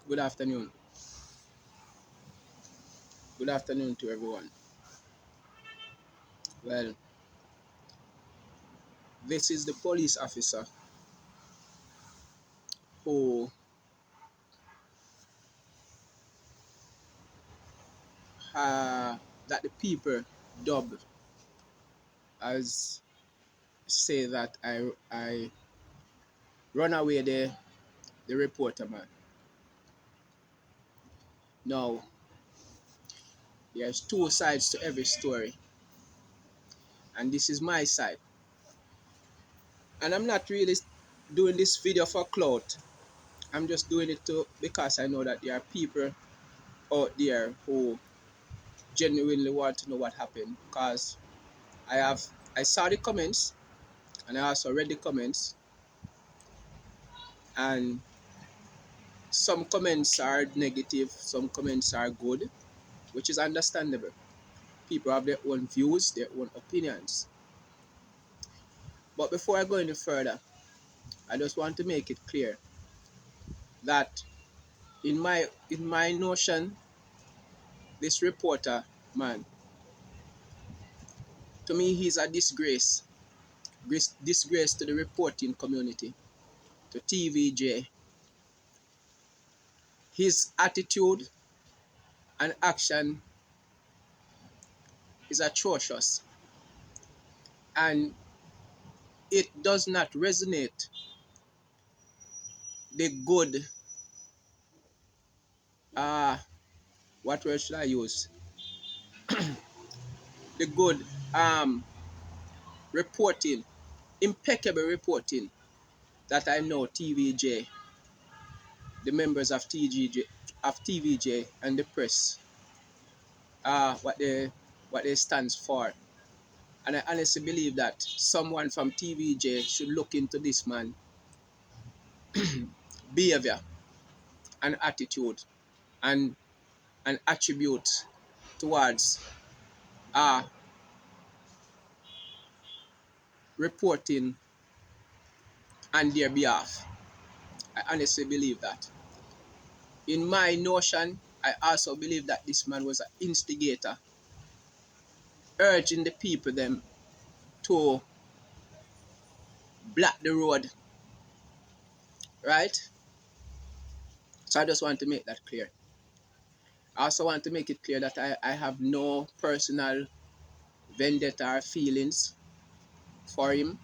Good afternoon. Good afternoon to everyone. Well, this is the police officer who that the people dubbed as say that I run away the reporter man. Now, there's two sides to every story, and this is my side. And I'm not really doing this video for clout. I'm just doing it because I know that there are people out there who genuinely want to know what happened. Because I saw the comments and I also read the comments, and some comments are negative, some comments are good, which is understandable. People have their own views, their own opinions. But before I go any further, I just want to make it clear that in my notion, this reporter man, to me, he's a disgrace to the reporting community, to TVJ. His attitude and action is atrocious, and it does not resonate the good, what word should I use? The good reporting, impeccable reporting that I know TVJ, the members of TVJ and the press, what they stands for. And I honestly believe that someone from TVJ should look into this man behavior and attitude and an attribute towards uh, reporting on their behalf. I honestly believe that. In my notion, I also believe that this man was an instigator, urging the people them to block the road, right? So I just want to make that clear. I also want to make it clear that I have no personal vendetta or feelings for him.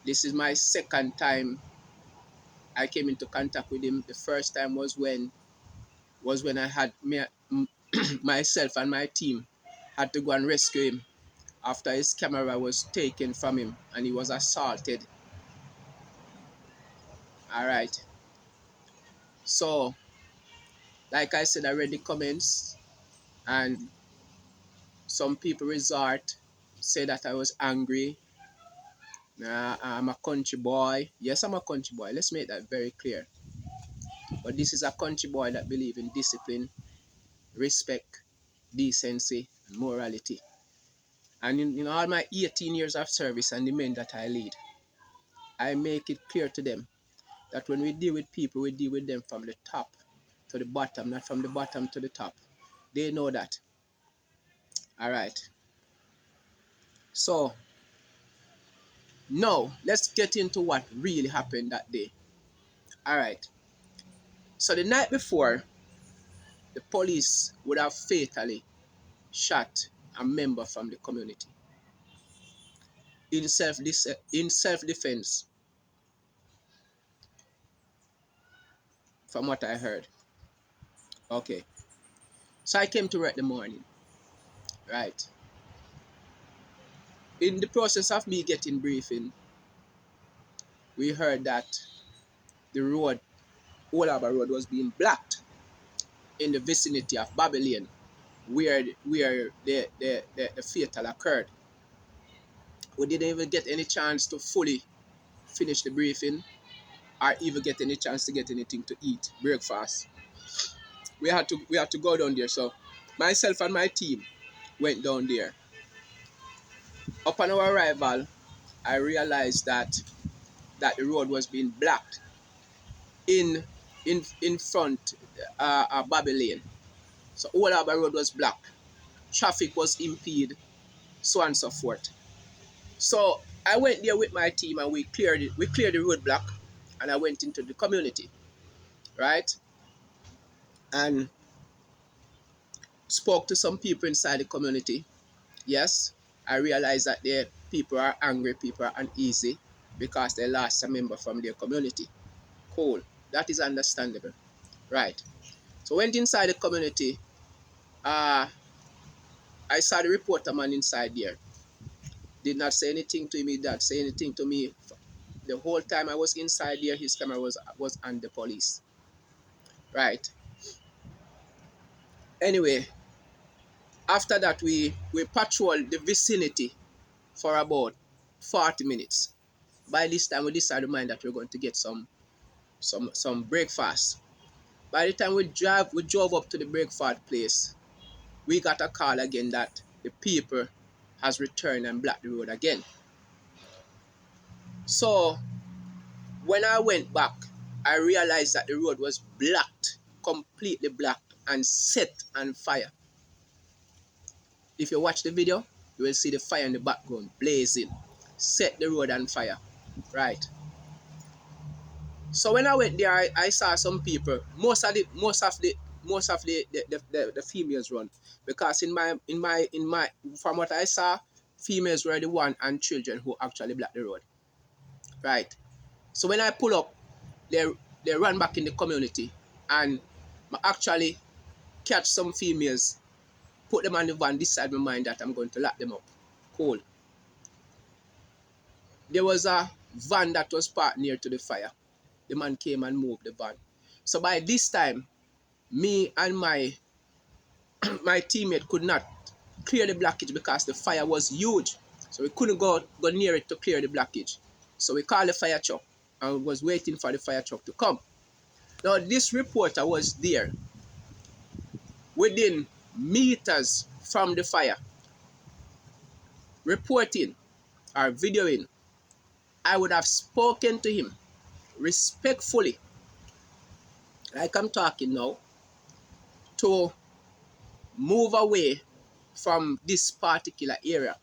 This is my second time I came into contact with him. The first time was when I had myself and my team had to go and rescue him after his camera was taken from him and he was assaulted. All right. So, like I said, I read the comments, and some people say that I was angry. I'm a country boy. Yes, I'm a country boy. Let's make that very clear. But this is a country boy that believes in discipline, respect, decency, and morality. And in all my 18 years of service and the men that I lead, I make it clear to them that when we deal with people, we deal with them from the top to the bottom, not from the bottom to the top. They know that. All right. So now let's get into what really happened that day. All right. So the night before, the police would have fatally shot a member from the community in self defense, from what I heard. Okay. So I came to work the morning, right? In the process of me getting briefing, we heard that the road, Old Harbour Road, was being blocked in the vicinity of Babylon, where the fatal occurred. We didn't even get any chance to fully finish the briefing or even get any chance to get anything to eat, breakfast. We had to go down there. So myself and my team went down there. Upon our arrival, I realized that the road was being blocked in in front Bobby Lane. So all of the road was blocked. Traffic was impeded, so on and so forth. So I went there with my team and we cleared it. We cleared the roadblock, and I went into the community, right? And spoke to some people inside the community. Yes, I realized that the people are angry, people are uneasy because they lost a member from their community. Cool. That is understandable. Right. So went inside the community. I saw the reporter man inside there. Did not say anything to me, did not say anything to me. The whole time I was inside there, his camera was on the police. Right. Anyway, after that we patrolled the vicinity for about 40 minutes. By this time we decided to mind that we're going to get some breakfast. By the time we drove up to the breakfast place, we got a call again that the people has returned and blocked the road again. So when I went back, I realized that the road was blocked, completely blocked and set on fire. If you watch the video, you will see the fire in the background blazing. Set the road on fire. Right. So when I went there, I saw some people. Most of the females run, because in my from what I saw, females were the one and children who actually blocked the road. Right. So when I pull up, they run back in the community, and I actually catch some females, put them on the van, decide my mind that I'm going to lock them up. Cool. There was a van that was parked near to the fire. The man came and moved the van. So by this time, me and my teammate could not clear the blockage because the fire was huge. So we couldn't go near it to clear the blockage. So we called the fire truck and was waiting for the fire truck to come. Now this reporter was there within meters from the fire, reporting or videoing. I would have spoken to him respectfully, like I'm talking now, to move away from this particular area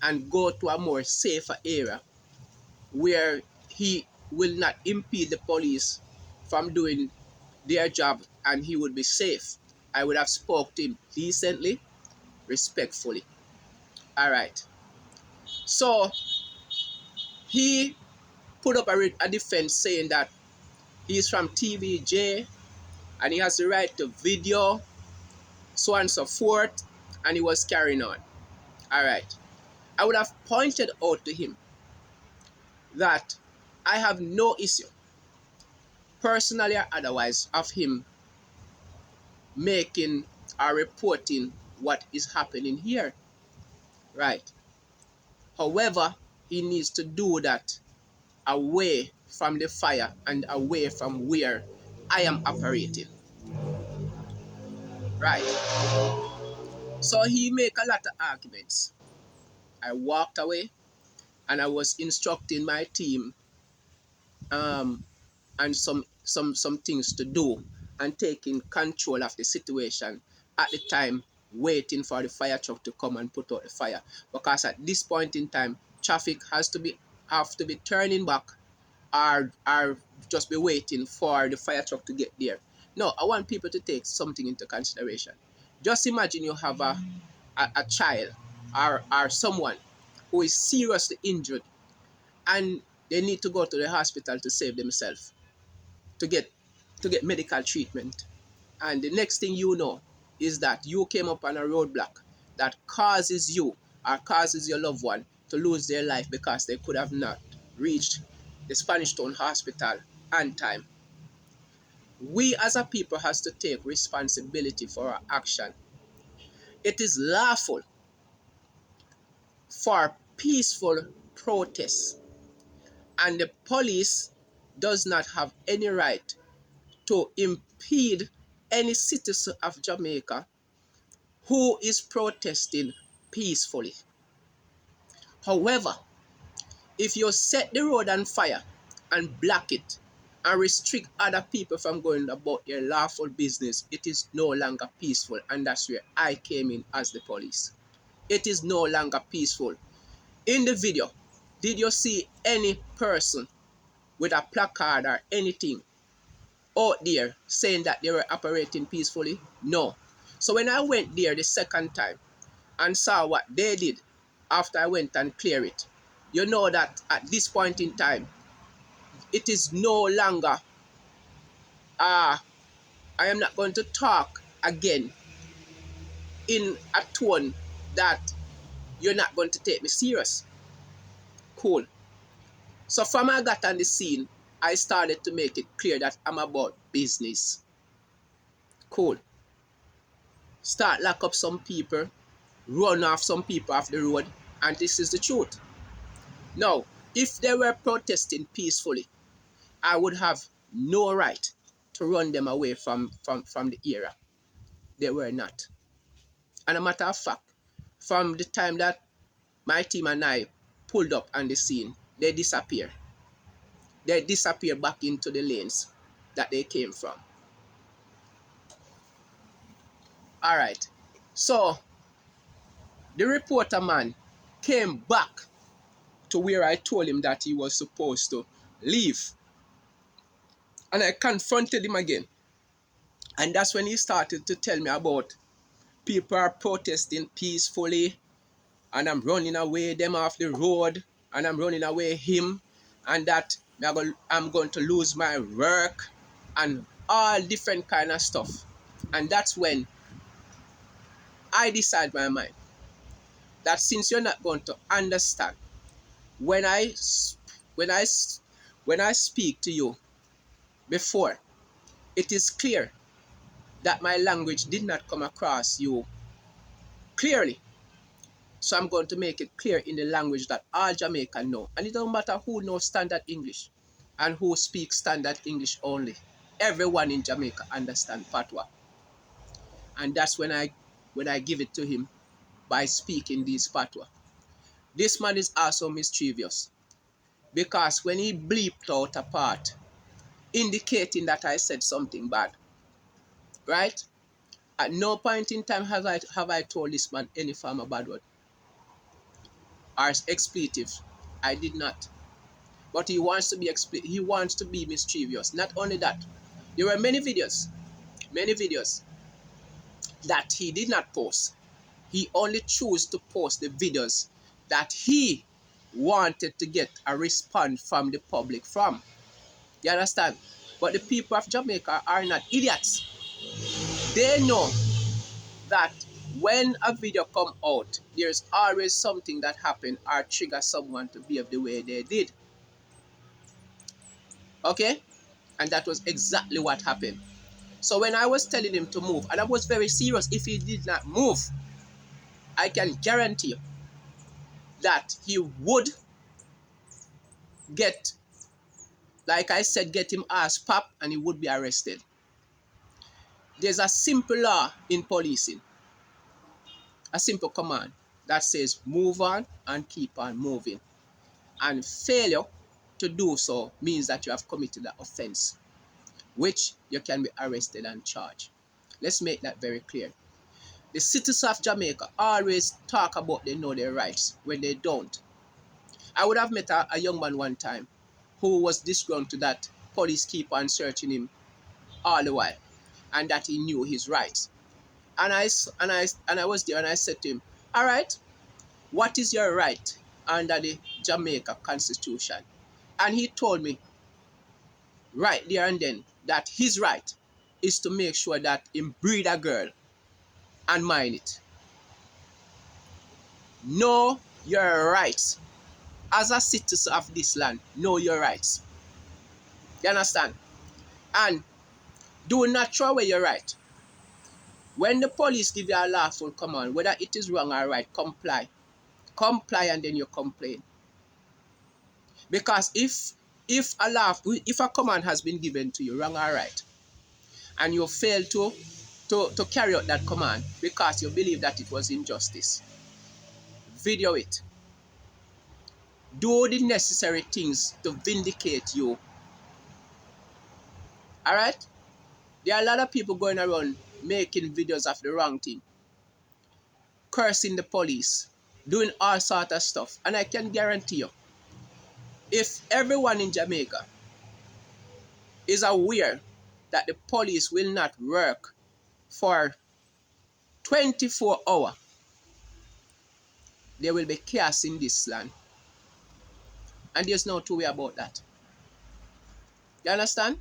and go to a more safer area where he will not impede the police from doing their job and he would be safe. I would have spoke to him decently, respectfully. All right. So he put up a defense saying that he's from TVJ and he has the right to video, so on and so forth, and he was carrying on. All right. I would have pointed out to him that I have no issue, personally or otherwise, of him making or reporting what is happening here. Right. However, he needs to do that away from the fire and away from where I am operating. Right. So he make a lot of arguments. I walked away and I was instructing my team and some things to do and taking control of the situation at the time, waiting for the fire truck to come and put out the fire, because at this point in time traffic have to be turning back or just be waiting for the fire truck to get there. No, I want people to take something into consideration. Just imagine you have a child or someone who is seriously injured and they need to go to the hospital to save themselves, to get medical treatment. And the next thing you know is that you came up on a roadblock that causes you or causes your loved one to lose their life because they could have not reached the Spanish Town Hospital on time. We as a people has to take responsibility for our action. It is lawful for peaceful protests, and the police does not have any right to impede any citizen of Jamaica who is protesting peacefully. However, if you set the road on fire and block it and restrict other people from going about their lawful business, it is no longer peaceful. And that's where I came in as the police. It is no longer peaceful. In the video, did you see any person with a placard or anything out there saying that they were operating peacefully? No. So when I went there the second time and saw what they did after I went and cleared it, you know that at this point in time, it is no longer, I am not going to talk again in a tone that you're not going to take me serious. Cool. So from I got on the scene, I started to make it clear that I'm about business. Cool. Start lock up some people, run off some people off the road, and this is the truth. Now, if they were protesting peacefully, I would have no right to run them away from the area. They were not. And a matter of fact, from the time that my team and I pulled up on the scene, they disappeared. They disappeared back into the lanes that they came from. All right. So the reporter man came back to where I told him that he was supposed to leave. And I confronted him again. And that's when he started to tell me about people are protesting peacefully and I'm running away them off the road and I'm running away him and that I'm going to lose my work and all different kind of stuff. And that's when I decide my mind that since you're not going to understand when I when I when I speak to you before, it is clear that my language did not come across you clearly. So I'm going to make it clear in the language that all Jamaican know. And it don't matter who knows standard English and who speaks standard English only. Everyone in Jamaica understands Patois. And that's when I give it to him by speaking these Patois. This man is also mischievous because when he bleeped out a part indicating that I said something bad, right? At no point in time have I told this man any form of bad word or expletive. I did not. But he wants to be mischievous. Not only that, there were many videos that he did not post. He only chose to post the videos that he wanted to get a response from the public from. You understand? But the people of Jamaica are not idiots. They know that when a video come out, there's always something that happened or trigger someone to behave the way they did. Okay? And that was exactly what happened. So when I was telling him to move, and I was very serious, if he did not move, I can guarantee you that he would get, like I said, get him ass popped and he would be arrested. There's a simple law in policing, a simple command that says move on and keep on moving. And failure to do so means that you have committed an offense, which you can be arrested and charged. Let's make that very clear. The citizens of Jamaica always talk about they know their rights when they don't. I would have met a young man one time who was disgruntled that police keep on searching him all the while and that he knew his rights. And I was there and I said to him, all right, what is your right under the Jamaica Constitution? And he told me right there and then that his right is to make sure that him breed a girl and mind it. Know your rights. As a citizen of this land, know your rights. You understand? And do not throw away your right. When the police give you a lawful command, whether it is wrong or right, comply. Comply and then you complain. Because if a command has been given to you, wrong or right, and you fail to carry out that command because you believe that it was injustice, video it. Do the necessary things to vindicate you Alright? There are a lot of people going around making videos of the wrong thing, cursing the police, doing all sort of stuff. And I can guarantee you, if everyone in Jamaica is aware that the police will not work for 24 hours, there will be chaos in this land. And there's no two way about that. You understand?